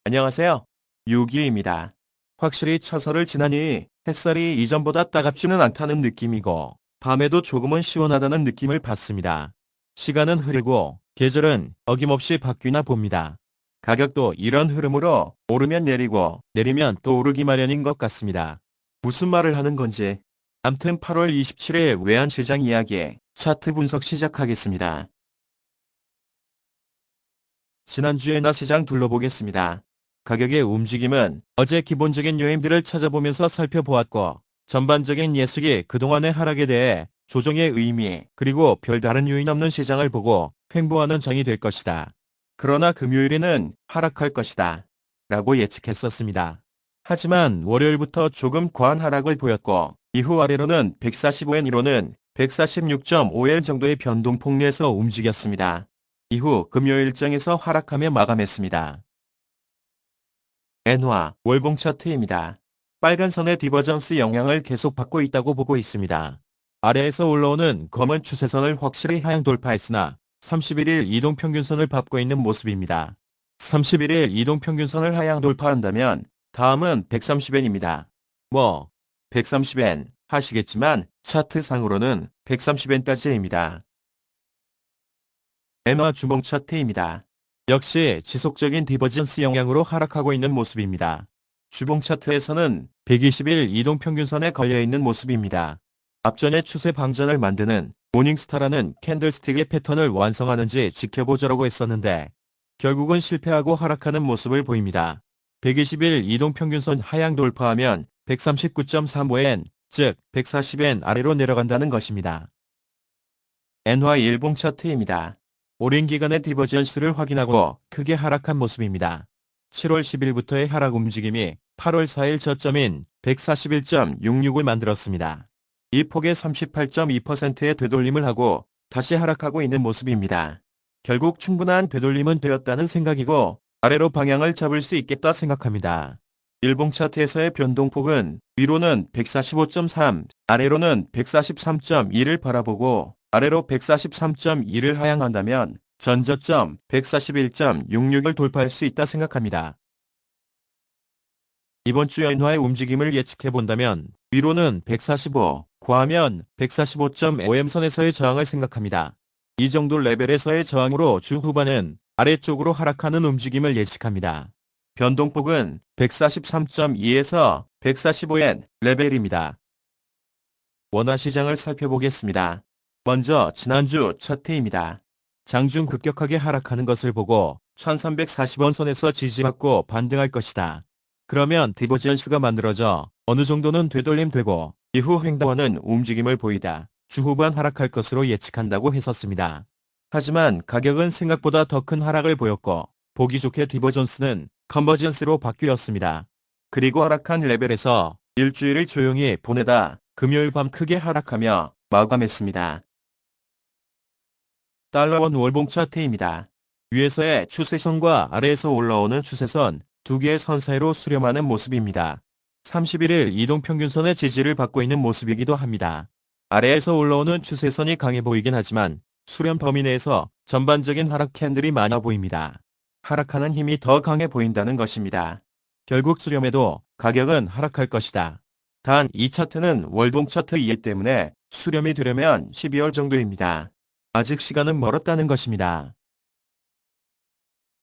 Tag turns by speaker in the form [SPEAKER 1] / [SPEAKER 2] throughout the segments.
[SPEAKER 1] 안녕하세요. 유기입니다. 확실히 처서를 지나니 햇살이 이전보다 따갑지는 않다는 느낌이고 밤에도 조금은 시원하다는 느낌을 받습니다. 시간은 흐르고 계절은 어김없이 바뀌나 봅니다. 가격도 이런 흐름으로 오르면 내리고 내리면 또 오르기 마련인 것 같습니다. 무슨 말을 하는 건지. 암튼 8월 27일 외환시장 이야기 차트 분석 시작하겠습니다. 지난주에 나 시장 둘러보겠습니다. 가격의 움직임은 어제 기본적인 요인들을 찾아보면서 살펴보았고 전반적인 예측이 그동안의 하락에 대해 조정의 의미 그리고 별다른 요인 없는 시장을 보고 횡보하는 장이 될 것이다. 그러나 금요일에는 하락할 것이다. 라고 예측했었습니다. 하지만 월요일부터 조금 과한 하락을 보였고 이후 아래로는 145엔 이로는 146.5엔 정도의 변동폭 내에서 움직였습니다. 이후 금요일 일정에서 하락하며 마감했습니다. 엔화 월봉 차트입니다. 빨간 선의 디버전스 영향을 계속 받고 있다고 보고 있습니다. 아래에서 올라오는 검은 추세선을 확실히 하향 돌파했으나 31일 이동평균선을 밟고 있는 모습입니다. 31일 이동평균선을 하향 돌파한다면 다음은 130엔입니다. 130엔 하시겠지만 차트상으로는 130엔까지입니다. 엔화 주봉 차트입니다. 역시 지속적인 디버전스 영향으로 하락하고 있는 모습입니다. 주봉 차트에서는 120일 이동평균선에 걸려있는 모습입니다. 앞전의 추세 방전을 만드는 모닝스타라는 캔들스틱의 패턴을 완성하는지 지켜보자라고 했었는데 결국은 실패하고 하락하는 모습을 보입니다. 120일 이동평균선 하향 돌파하면 139.35엔, 즉 140엔 아래로 내려간다는 것입니다. 엔화 일봉 차트입니다. 오랜 기간의 디버전스를 확인하고 크게 하락한 모습입니다. 7월 10일부터의 하락 움직임이 8월 4일 저점인 141.66을 만들었습니다. 이 폭의 38.2%의 되돌림을 하고 다시 하락하고 있는 모습입니다. 결국 충분한 되돌림은 되었다는 생각이고 아래로 방향을 잡을 수 있겠다 생각합니다. 일봉 차트에서의 변동폭은 위로는 145.3, 아래로는 143.2를 바라보고 아래로 143.2를 하향한다면 전저점 141.66을 돌파할 수 있다 생각합니다. 이번 주 엔화의 움직임을 예측해본다면 위로는 145, 고하면 145.5m선에서의 저항을 생각합니다. 이 정도 레벨에서의 저항으로 주 후반은 아래쪽으로 하락하는 움직임을 예측합니다. 변동폭은 143.2에서 145엔 레벨입니다. 원화 시장을 살펴보겠습니다. 먼저 지난주 차트입니다. 장중 급격하게 하락하는 것을 보고 1340원 선에서 지지받고 반등할 것이다. 그러면 디버전스가 만들어져 어느 정도는 되돌림되고 이후 횡보하는 움직임을 보이다. 주 후반 하락할 것으로 예측한다고 했었습니다. 하지만 가격은 생각보다 더 큰 하락을 보였고 보기 좋게 디버전스는 컨버전스로 바뀌었습니다. 그리고 하락한 레벨에서 일주일을 조용히 보내다 금요일 밤 크게 하락하며 마감했습니다. 달러원 월봉 차트입니다. 위에서의 추세선과 아래에서 올라오는 추세선 두 개의 선 사이로 수렴하는 모습입니다. 31일 이동평균선의 지지를 받고 있는 모습이기도 합니다. 아래에서 올라오는 추세선이 강해 보이긴 하지만 수렴 범위 내에서 전반적인 하락 캔들이 많아 보입니다. 하락하는 힘이 더 강해 보인다는 것입니다. 결국 수렴해도 가격은 하락할 것이다. 단 이 차트는 월봉 차트 이해 때문에 수렴이 되려면 12월 정도입니다. 아직 시간은 멀었다는 것입니다.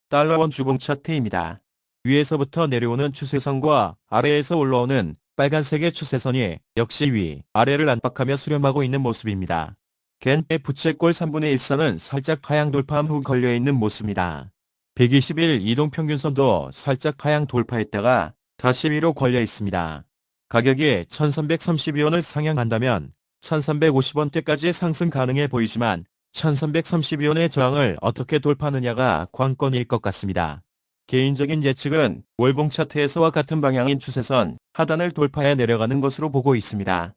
[SPEAKER 1] 달러원 주봉 차트입니다. 위에서부터 내려오는 추세선과 아래에서 올라오는 빨간색의 추세선이 역시 위, 아래를 안팎하며 수렴하고 있는 모습입니다. 겐의 부채꼴 3분의 1선은 살짝 하향 돌파한 후 걸려있는 모습입니다. 120일 이동평균선도 살짝 하향 돌파했다가 다시 위로 걸려 있습니다. 가격이 1332원을 상향한다면 1350원대까지 상승 가능해 보이지만 1332원의 저항을 어떻게 돌파하느냐가 관건일 것 같습니다. 개인적인 예측은 월봉 차트에서와 같은 방향인 추세선 하단을 돌파해 내려가는 것으로 보고 있습니다.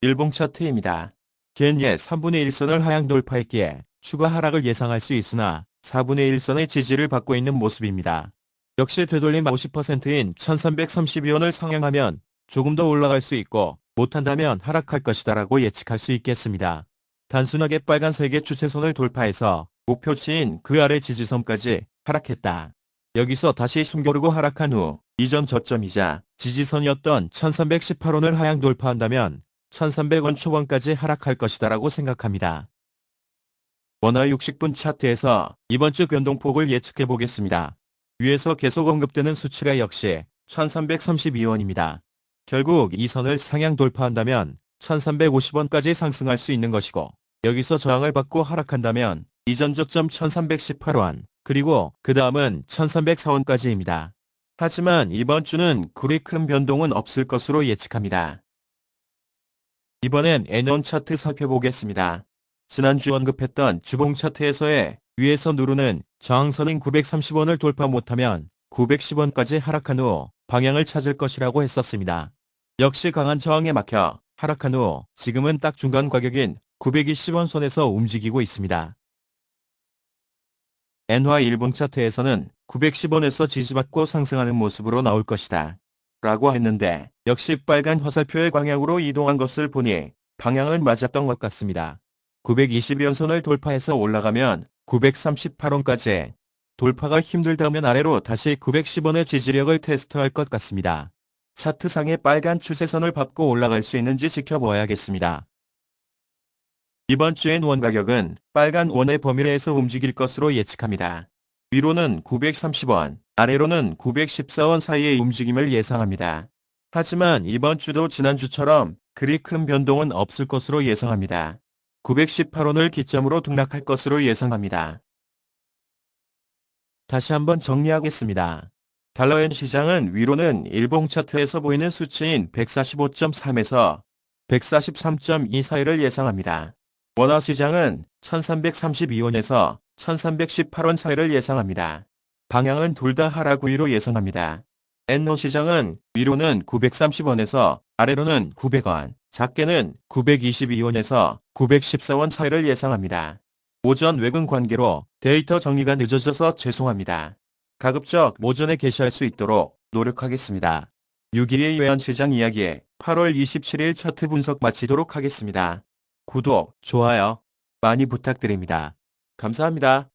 [SPEAKER 1] 일봉 차트입니다. 겐의 3분의 1선을 하향 돌파했기에 추가 하락을 예상할 수 있으나 4분의 1선의 지지를 받고 있는 모습입니다. 역시 되돌림 50%인 1332원을 상향하면 조금 더 올라갈 수 있고 못한다면 하락할 것이다라고 예측할 수 있겠습니다. 단순하게 빨간색의 추세선을 돌파해서 목표치인 그 아래 지지선까지 하락했다. 여기서 다시 숨고르고 하락한 후 이전 저점이자 지지선이었던 1318원을 하향 돌파한다면 1300원 초반까지 하락할 것이다라고 생각합니다. 원화 60분 차트에서 이번 주 변동폭을 예측해 보겠습니다. 위에서 계속 언급되는 수치가 역시 1332원입니다. 결국 이 선을 상향 돌파한다면 1350원까지 상승할 수 있는 것이고, 여기서 저항을 받고 하락한다면 이전 저점 1318원, 그리고 그 다음은 1304원까지입니다. 하지만 이번 주는 그리 큰 변동은 없을 것으로 예측합니다. 이번엔 N1 차트 살펴보겠습니다. 지난주 언급했던 주봉 차트에서의 위에서 누르는 저항선인 930원을 돌파 못하면 910원까지 하락한 후 방향을 찾을 것이라고 했었습니다. 역시 강한 저항에 막혀 하락한 후 지금은 딱 중간 가격인 920원 선에서 움직이고 있습니다. 엔화 일봉 차트에서는 910원에서 지지받고 상승하는 모습으로 나올 것이다 라고 했는데, 역시 빨간 화살표의 방향으로 이동한 것을 보니 방향은 맞았던 것 같습니다. 920원 선을 돌파해서 올라가면 938원까지, 돌파가 힘들다면 아래로 다시 910원의 지지력을 테스트할 것 같습니다. 차트상의 빨간 추세선을 밟고 올라갈 수 있는지 지켜봐야겠습니다. 이번 주엔 원 가격은 빨간 원의 범위 내에서 움직일 것으로 예측합니다. 위로는 930원, 아래로는 914원 사이의 움직임을 예상합니다. 하지만 이번 주도 지난주처럼 그리 큰 변동은 없을 것으로 예상합니다. 918원을 기점으로 등락할 것으로 예상합니다. 다시 한번 정리하겠습니다. 달러엔 시장은 위로는 일봉 차트에서 보이는 수치인 145.3에서 143.2 사이를 예상합니다. 원화 시장은 1332원에서 1318원 사이를 예상합니다. 방향은 둘 다 하락 우위로 예상합니다. 엔화 시장은 위로는 930원에서 아래로는 900원, 작게는 922원에서 914원 사이를 예상합니다. 오전 외근 관계로 데이터 정리가 늦어져서 죄송합니다. 가급적 오전에 게시할 수 있도록 노력하겠습니다. 6일의 외환시장 이야기 8월 27일 차트 분석 마치도록 하겠습니다. 구독, 좋아요 많이 부탁드립니다. 감사합니다.